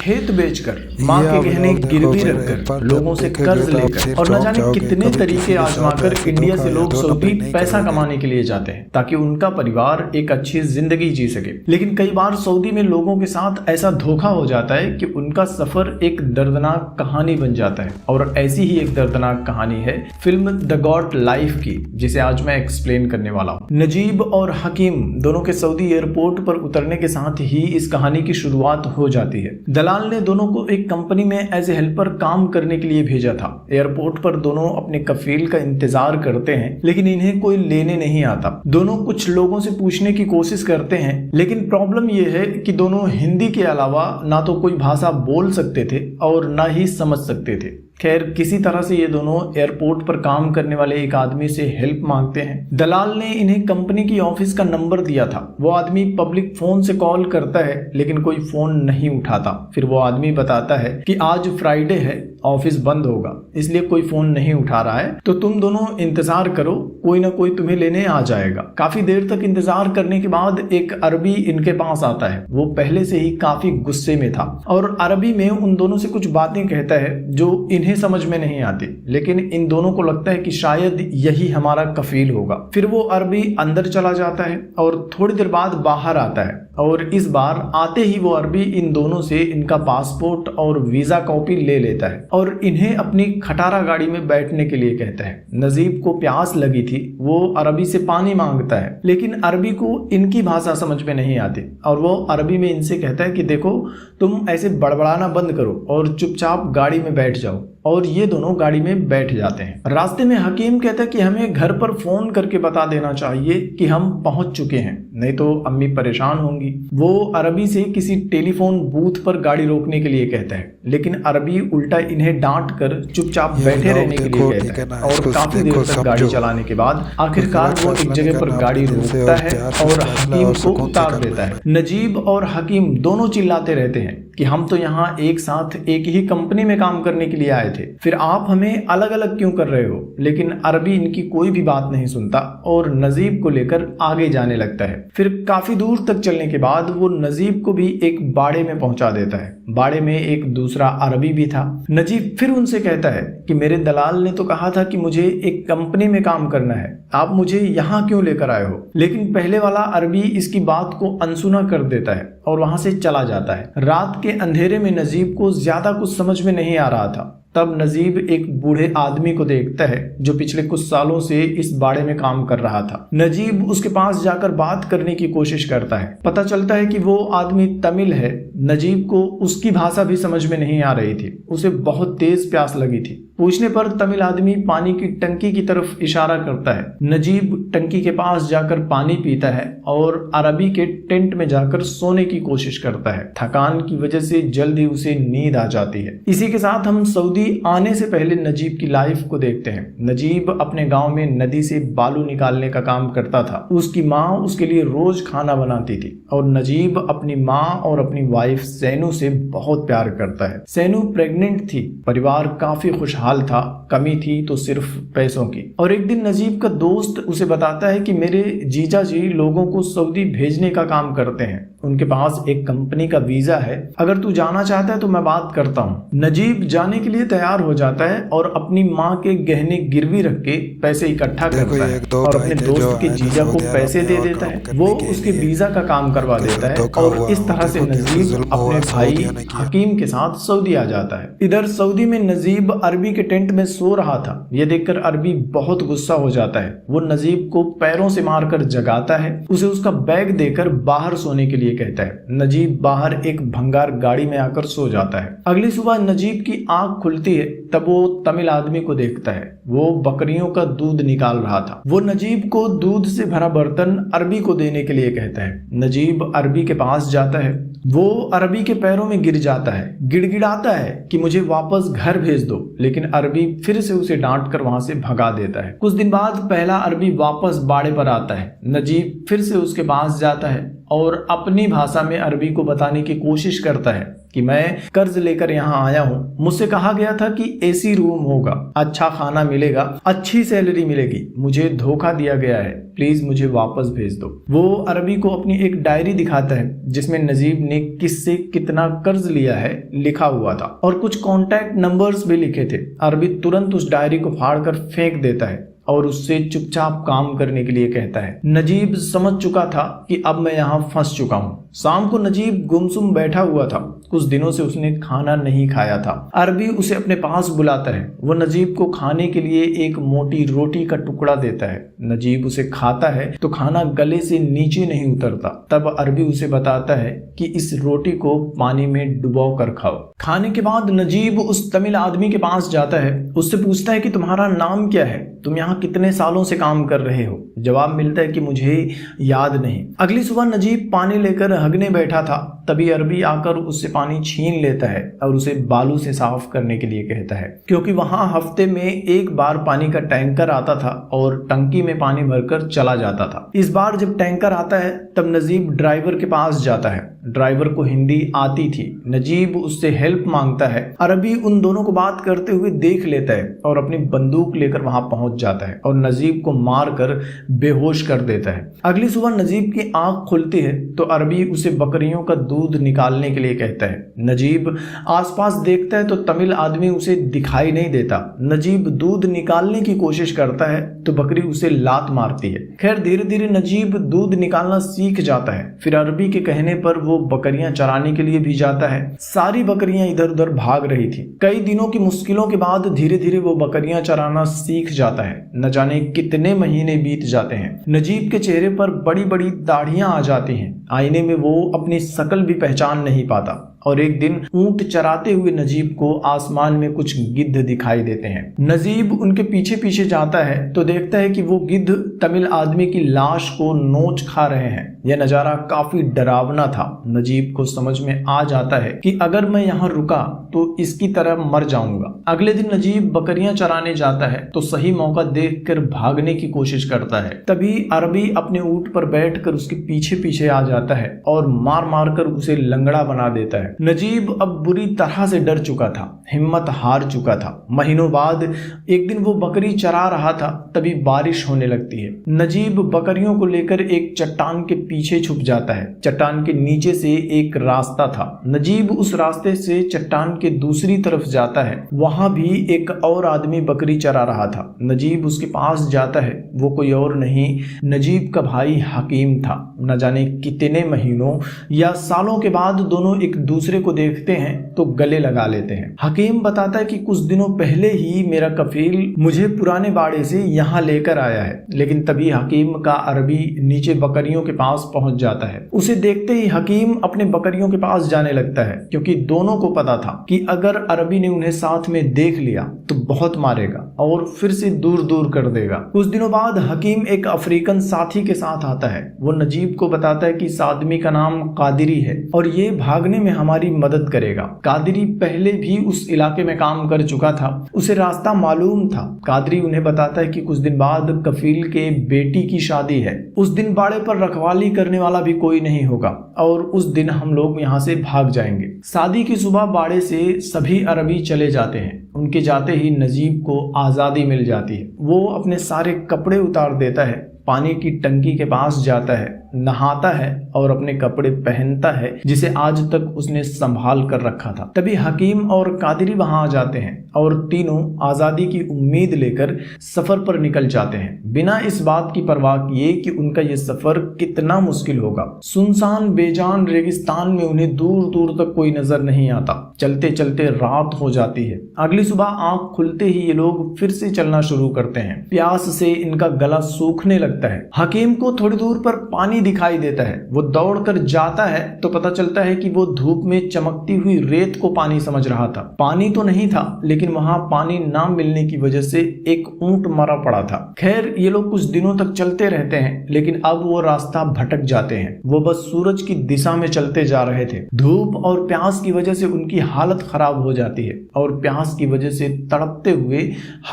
खेत बेचकर, माँ के गहने गिरवी रखकर, लोगों से कर्ज लेकर और न जाने कितने तरीके आजमाकर इंडिया से लोग सऊदी पैसा कमाने के लिए जाते हैं ताकि उनका परिवार एक अच्छी जिंदगी जी सके। लेकिन कई बार सऊदी में लोगों के साथ ऐसा धोखा हो जाता है कि उनका सफर एक दर्दनाक कहानी बन जाता है। और ऐसी ही एक दर्दनाक कहानी है फिल्म द गॉट लाइफ की, जिसे आज मैं एक्सप्लेन करने वाला हूँ। नजीब और हकीम दोनों के सऊदी एयरपोर्ट पर उतरने के साथ ही इस कहानी की शुरुआत हो जाती है। दलाल ने दोनों को एक कंपनी में एज ए हेल्पर काम करने के लिए भेजा था। एयरपोर्ट पर दोनों अपने कफील का इंतजार करते हैं, लेकिन इन्हें कोई लेने नहीं आता। दोनों कुछ लोगों से पूछने की कोशिश करते हैं, लेकिन प्रॉब्लम यह है कि दोनों हिंदी के अलावा ना तो कोई भाषा बोल सकते थे और ना ही समझ सकते थे। खैर, किसी तरह से ये दोनों एयरपोर्ट पर काम करने वाले एक आदमी से हेल्प मांगते हैं। दलाल ने इन्हें कंपनी की ऑफिस का नंबर दिया था। वो आदमी पब्लिक फोन से कॉल करता है, लेकिन कोई फोन नहीं उठाता। फिर वो आदमी बताता है कि आज फ्राइडे है, ऑफिस बंद होगा, इसलिए कोई फोन नहीं उठा रहा है, तो तुम दोनों इंतजार करो, कोई ना कोई तुम्हें लेने आ जाएगा। काफी देर तक इंतजार करने के बाद एक अरबी इनके पास आता है। वो पहले से ही काफी गुस्से में था और अरबी में उन दोनों से कुछ बातें कहता है जो इन्हें समझ में नहीं आती, लेकिन इन दोनों को लगता है कि शायद यही हमारा कफील होगा। फिर वो अरबी अंदर चला जाता है और थोड़ी देर बाद बाहर आता है, और इस बार आते ही वो अरबी इन दोनों से इनका पासपोर्ट और वीजा कॉपी ले लेता है और इन्हें अपनी खटारा गाड़ी में बैठने के लिए कहता है। नजीब को प्यास लगी थी, वो अरबी से पानी मांगता है, लेकिन अरबी को इनकी भाषा समझ में नहीं आती और वो अरबी में इनसे कहता है कि देखो, तुम ऐसे बड़बड़ाना बंद करो और चुपचाप गाड़ी में बैठ जाओ। और ये दोनों गाड़ी में बैठ जाते हैं। रास्ते में हकीम कहता है कि हमें घर पर फोन करके बता देना चाहिए कि हम पहुंच चुके हैं, नहीं तो अम्मी परेशान होंगी। वो अरबी से किसी टेलीफोन बूथ पर गाड़ी रोकने के लिए कहता है, लेकिन अरबी उल्टा इन्हें डांट कर चुपचाप बैठे रहने के लिए कहता है। और काफी देर तक गाड़ी चलाने के बाद आखिरकार वो एक जगह पर गाड़ी रोकता है और हकीम को उतार देता है। नजीब और हकीम दोनों चिल्लाते रहते हैं कि हम तो यहाँ एक साथ एक ही कंपनी में काम करने के लिए आए थे, फिर आप हमें अलग अलग क्यों कर रहे हो। लेकिन अरबी इनकी कोई भी बात नहीं सुनता और नजीब को लेकर आगे जाने लगता है। फिर काफी दूर तक चलने के बाद वो नजीब को भी एक बाड़े में पहुंचा देता है। बाड़े में एक दूसरा अरबी भी था। नजीब फिर उनसे कहता है कि मेरे दलाल ने तो कहा था कि मुझे एक कंपनी में काम करना है, आप मुझे यहाँ क्यों लेकर आए हो। लेकिन पहले वाला अरबी इसकी बात को अनसुना कर देता है और वहां से चला जाता है। रात के अंधेरे में नजीब को ज्यादा कुछ समझ में नहीं आ रहा था। तब नजीब एक बूढ़े आदमी को देखता है जो पिछले कुछ सालों से इस बाड़े में काम कर रहा था। नजीब उसके पास जाकर बात करने की कोशिश करता है। पता चलता है कि वो आदमी तमिल है। नजीब को उसकी भाषा भी समझ में नहीं आ रही थी। उसे बहुत तेज प्यास लगी थी। पूछने पर तमिल आदमी पानी की टंकी की तरफ इशारा करता है। नजीब टंकी के पास जाकर पानी पीता है और अरबी के टेंट में जाकर सोने की कोशिश करता है। थकान की वजह से जल्द ही उसे नींद आ जाती है। इसी के साथ हम सऊदी आने से पहले नजीब की लाइफ को देखते हैं। नजीब अपने गांव में नदी से बालू निकालने का काम करता था। उसकी माँ उसके लिए रोज खाना बनाती थी और नजीब अपनी माँ और अपनी वाइफ सैनू से बहुत प्यार करता है। सैनू प्रेग्नेंट थी। परिवार काफी खुशहाल था, कमी थी तो सिर्फ पैसों की। और एक दिन नजीब का दोस्त उसे बताता है कि मेरे जीजा जी लोगों को सऊदी भेजने का काम करते हैं, उनके पास एक कंपनी का वीजा है, अगर तू जाना चाहता है तो मैं बात करता हूँ। नजीब जाने के लिए तैयार हो जाता है और अपनी माँ के गहने गिरवी रख के पैसे इकट्ठा करता है और अपने दोस्त के जीजा को पैसे दे देता है। वो उसके वीजा का काम करवा देता है और इस तरह से नजीब अपने भाई हकीम के साथ सऊदी आ जाता है। इधर सऊदी में नजीब अरबी के टेंट में सो रहा था। ये देखकर अरबी बहुत गुस्सा हो जाता है। वो नजीब को पैरों से मारकर जगाता है, उसे उसका बैग देकर बाहर सोने के लिए कहता है। नजीब बाहर एक भंगार गाड़ी में आकर सो जाता है। अगली सुबह नजीब की आंख खुलती है, तब वो तमिल आदमी को देखता है। वो बकरियों का दूध निकाल रहा था। वो नजीब को दूध से भरा बर्तन अरबी को देने के लिए कहता है। नजीब अरबी के पास जाता है। वो अरबी के पैरों में गिर जाता है, गिड़गिड़ाता है कि मुझे वापस घर भेज दो, लेकिन अरबी फिर से उसे डांट कर वहां से भगा देता है। कुछ दिन बाद पहला अरबी वापस बाड़े पर आता है। नजीब फिर से उसके पास जाता है और अपनी भाषा में अरबी को बताने की कोशिश करता है कि मैं कर्ज लेकर यहाँ आया हूँ, मुझसे कहा गया था कि एसी रूम होगा, अच्छा खाना मिलेगा, अच्छी सैलरी मिलेगी, मुझे धोखा दिया गया है, प्लीज मुझे वापस भेज दो। वो अरबी को अपनी एक डायरी दिखाता है जिसमें नजीब ने किससे कितना कर्ज लिया है लिखा हुआ था और कुछ कॉन्टैक्ट नंबर्स भी लिखे थे। अरबी तुरंत उस डायरी को फाड़कर फेंक देता है और उससे चुपचाप काम करने के लिए कहता है। नजीब समझ चुका था कि अब मैं यहाँ फंस चुका हूँ। शाम को नजीब गुमसुम बैठा हुआ था, कुछ दिनों से उसने खाना नहीं खाया था। अरबी उसे अपने पास बुलाता है। वो नजीब को खाने के लिए एक मोटी रोटी का टुकड़ा देता है। नजीब उसे खाता है तो खाना गले से नीचे नहीं उतरता। तब अरबी उसे बताता है कि इस रोटी को पानी में डुबो कर खाओ। खाने के बाद नजीब उस तमिल आदमी के पास जाता है, उससे पूछता है कि तुम्हारा नाम क्या है, तुम यहाँ कितने सालों से काम कर रहे हो। जवाब मिलता है कि मुझे याद नहीं। अगली सुबह नजीब पानी लेकर हगने बैठा था, तभी अरबी आकर उससे पानी छीन लेता है और उसे बालू से साफ करने के लिए कहता है, क्योंकि वहां हफ्ते में एक बार पानी का टैंकर आता था और टंकी में पानी भरकर चला जाता था। इस बार जब टैंकर आता है तब नजीब ड्राइवर के पास जाता है। ड्राइवर को हिंदी आती थी। नजीब उससे हेल्प मांगता है। अरबी उन दोनों को बात करते हुए देख लेता है और अपनी बंदूक लेकर वहां पहुंच जाता है और नजीब को मारकर बेहोश कर देता है। अगली सुबह नजीब की आंख खुलती है तो अरबी उसे बकरियों का दूध निकालने के लिए कहता है। नजीब आसपास देखता है तो तमिल आदमी उसे दिखाई नहीं देता। नजीब दूध निकालने की कोशिश करता है तो बकरी उसे लात मारती है। खैर धीरे धीरे नजीब दूध निकालना सीख जाता है। फिर अरबी के कहने पर वो बकरियां चराने के लिए भी जाता है। सारी बकरियां इधर उधर भाग रही थी। कई दिनों की मुश्किलों के बाद धीरे धीरे वो बकरियां चराना सीख जाता है। न जाने कितने महीने बीत जाते हैं। नजीब के चेहरे पर बड़ी बड़ी दाढ़ियां आ जाती हैं। आईने में वो अपनी शक्ल भी पहचान नहीं पाता और एक दिन ऊंट चराते हुए नजीब को आसमान में कुछ गिद्ध दिखाई देते हैं। नजीब उनके पीछे पीछे जाता है तो देखता है कि वो गिद्ध तमिल आदमी की लाश को नोच खा रहे हैं। यह नजारा काफी डरावना था। नजीब को समझ में आ जाता है कि अगर मैं यहाँ रुका तो इसकी तरह मर जाऊंगा। अगले दिन नजीब बकरियां चराने जाता है तो सही मौका देखकर भागने की कोशिश करता है। तभी अरबी अपने ऊंट पर बैठकर उसके पीछे पीछे आ जाता है और मार मार कर उसे लंगड़ा बना देता है। नजीब अब बुरी तरह से डर चुका था, हिम्मत हार चुका था। महीनों बाद एक दिन वो बकरी चरा रहा था, तभी बारिश होने लगती है। नजीब बकरियों को लेकर एक चट्टान के पीछे छुप जाता है। चट्टान के नीचे से एक रास्ता था। नजीब उस रास्ते से चट्टान के दूसरी तरफ जाता है। वहां भी एक और आदमी बकरी चरा रहा था। नजीब उसके पास जाता है। वो कोई और नहीं, नजीब का भाई हकीम था। न जाने कितने महीनों या सालों के बाद दोनों एक दूसरे को देखते हैं तो गले लगा लेते हैं। हकीम बताता है कि कुछ दिनों पहले ही मेरा कफील मुझे पुराने बाड़े से यहाँ लेकर आया है। लेकिन तभी हकीम का अरबी नीचे बकरियों के पास पहुंच जाता है। उसे देखते ही हकीम अपने बकरियों के पास जाने लगता है, क्योंकि दोनों को पता था कि अगर अरबी ने उन्हें साथ में देख लिया तो बहुत मारेगा और फिर से दूर दूर कर देगा। कुछ दिनों बाद हकीम एक अफ्रीकन साथी के साथ आता है। वो नजीब को बताता है कि इस आदमी का नाम कादिरी है और ये भागने में हमारी मदद करेगा। कादिरी पहले भी उस इलाके में काम कर चुका था, उसे रास्ता मालूम था। कादिरी उन्हें बताता है कि कुछ दिन बाद कफील के बेटी की शादी है। उस दिन बाड़े पर रखवाली करने वाला भी कोई नहीं होगा और उस दिन हम लोग यहाँ से भाग जाएंगे। शादी की सुबह बाड़े से सभी अरबी चले जाते हैं। उनके जाते ही नजीब को आजादी मिल जाती है। वो अपने सारे कपड़े उतार देता है, पानी की टंकी के पास जाता है, नहाता है और अपने कपड़े पहनता है जिसे आज तक उसने संभाल कर रखा था। तभी हकीम और कादिरी वहां आ जाते हैं और तीनों आजादी की उम्मीद लेकर सफर पर निकल जाते हैं, बिना इस बात की परवाह किए कि उनका यह सफर कितना मुश्किल होगा। सुनसान बेजान रेगिस्तान में उन्हें दूर दूर तक कोई नजर नहीं आता। चलते चलते रात हो जाती है। अगली सुबह आंख खुलते ही ये लोग फिर से चलना शुरू करते हैं। प्यास से इनका गला सूखने लगता है। हकीम को थोड़ी दूर पर पानी दिखाई देता है। वो दौड़कर जाता है तो पता चलता है कि वो धूप में चमकती हुई रेत को पानी समझ रहा था। पानी तो नहीं था, लेकिन वहां पानी ना मिलने की वजह से एक ऊंट मरा पड़ा था। खैर ये लोग कुछ दिनों तक चलते रहते हैं, लेकिन अब वो रास्ता भटक जाते हैं। वो बस सूरज की दिशा में चलते जा रहे थे। धूप और प्यास की वजह से उनकी हालत खराब हो जाती है और प्यास की वजह से तड़पते हुए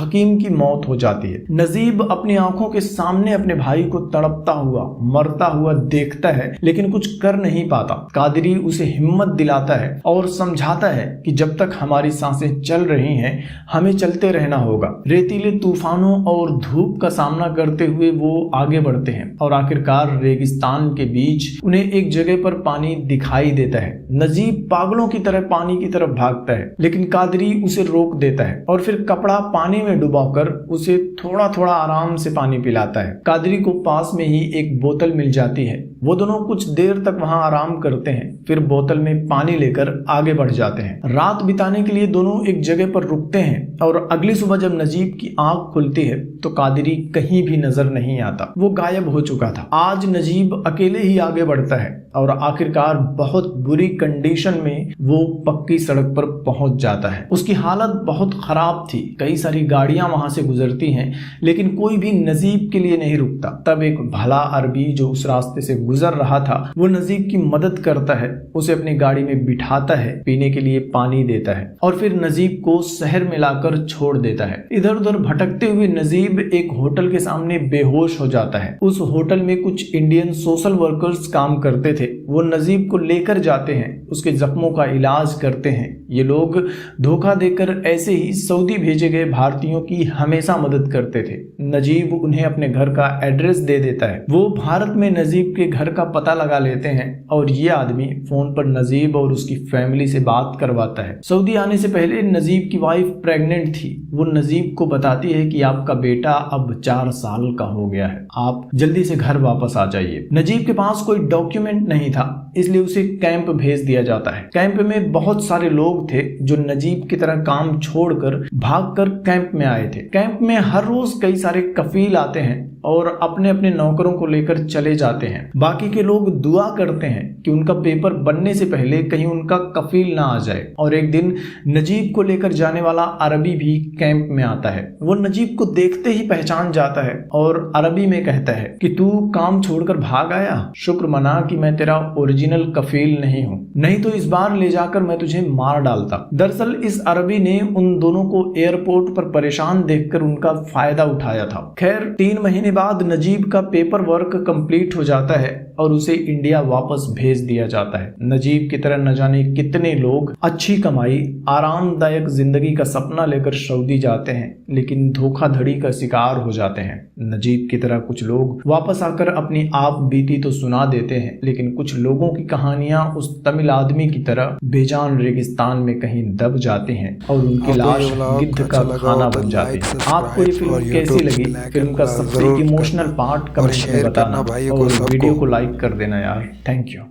हकीम की मौत हो जाती है। नजीब अपनी आंखों के सामने अपने भाई को तड़पता हुआ, मरता हुआ देखता है लेकिन कुछ कर नहीं पाता। कादरी उसे हिम्मत दिलाता है और समझाता है कि जब तक हमारी सांसें चल रही हैं हमें चलते रहना होगा। रेतीले तूफानों और धूप का सामना करते हुए वो आगे बढ़ते हैं और आखिरकार रेगिस्तान के बीच उन्हें एक जगह पर पानी दिखाई देता है। नजीब पागलों की तरह पानी की तरफ भागता है लेकिन कादरी उसे रोक देता है और फिर कपड़ा पानी में डुबाकर उसे थोड़ा थोड़ा आराम से पानी पिलाता है। कादरी को पास में ही एक बोतल मिल जाती है। वो दोनों कुछ देर तक वहां आराम करते हैं, फिर बोतल में पानी लेकर आगे बढ़ जाते हैं। रात बिताने के लिए दोनों एक जगह पर रुकते हैं और अगली सुबह जब नजीब की आंख खुलती है तो कादरी कहीं भी नजर नहीं आता। वो गायब हो चुका था। आज नजीब अकेले ही आगे बढ़ता है और आखिरकार बहुत बुरी कंडीशन में वो पक्की सड़क पर पहुंच जाता है। उसकी हालत बहुत खराब थी। कई सारी गाड़ियां वहां से गुजरती हैं लेकिन कोई भी नजीब के लिए नहीं रुकता। तब एक भला अरबी जो उस रास्ते से गुजर रहा था वो नजीब की मदद करता है, उसे अपनी गाड़ी में बिठाता है, पीने के लिए पानी देता है और फिर नजीब को शहर में लाकर छोड़ देता है। इधर उधर भटकते हुए नजीब एक होटल के सामने बेहोश हो जाता है। उस होटल में कुछ इंडियन सोशल वर्कर्स काम करते थे। वो नजीब को लेकर जाते हैं, उसके जख्मों का इलाज करते हैं। ये लोग धोखा देकर ऐसे ही सऊदी भेजे गए भारतीयों की हमेशा मदद करते थे। नजीब उन्हें अपने घर का एड्रेस दे देता है। वो भारत में नजीब के घर का पता लगा लेते हैं और ये आदमी फोन पर नजीब और उसकी फैमिली से बात करवाता है। सऊदी आने से पहले नजीब की वाइफ प्रेग्नेंट थी। वो नजीब को बताती है कि आपका बेटा अब 4 साल का हो गया है, आप जल्दी से घर वापस आ जाइए। नजीब के पास कोई डॉक्यूमेंट नहीं था इसलिए उसे कैंप भेज दिया जाता है। कैंप में बहुत सारे लोग थे जो नजीब की तरह काम छोड़कर भागकर कैंप में आए थे। कैंप में हर रोज कई सारे कफील आते हैं और अपने अपने नौकरों को लेकर चले जाते हैं। बाकी के लोग दुआ करते हैं कि उनका पेपर बनने से पहले कहीं उनका कफील ना आ जाए। और एक दिन नजीब को लेकर जाने वाला अरबी भी कैंप में आता है। वो नजीब को देखते ही पहचान जाता है और अरबी में कहता है कि तू काम छोड़कर भाग आया, शुक्र मना कि मैं तेरा ओरिजिनल कफील नहीं हूँ, नहीं तो इस बार ले जाकर मैं तुझे मार डालता। दरअसल इस अरबी ने उन दोनों को एयरपोर्ट पर परेशान देखकर उनका फायदा उठाया था। खैर 3 महीने बाद नजीब का पेपर वर्क कंप्लीट हो जाता है और उसे इंडिया वापस भेज दिया जाता है। नजीब की तरह न जाने कितने लोग अच्छी कमाई, आरामदायक जिंदगी का सपना लेकर सऊदी जाते हैं लेकिन धोखाधड़ी का शिकार हो जाते हैं। नजीब की तरह कुछ लोग वापस आकर अपनी आप बीती तो सुना देते हैं लेकिन कुछ लोगों की कहानियां उस तमिल आदमी की तरह बेजान रेगिस्तान में कहीं दब जाती हैं और उनकी लाश गिद्ध का खाना बन जाती है। आपको ये फिल्म कैसी लगी? फिल्म का सबसे इमोशनल पार्ट कमेंट में बताना और वीडियो को लाइक कर देना यार। Thank you.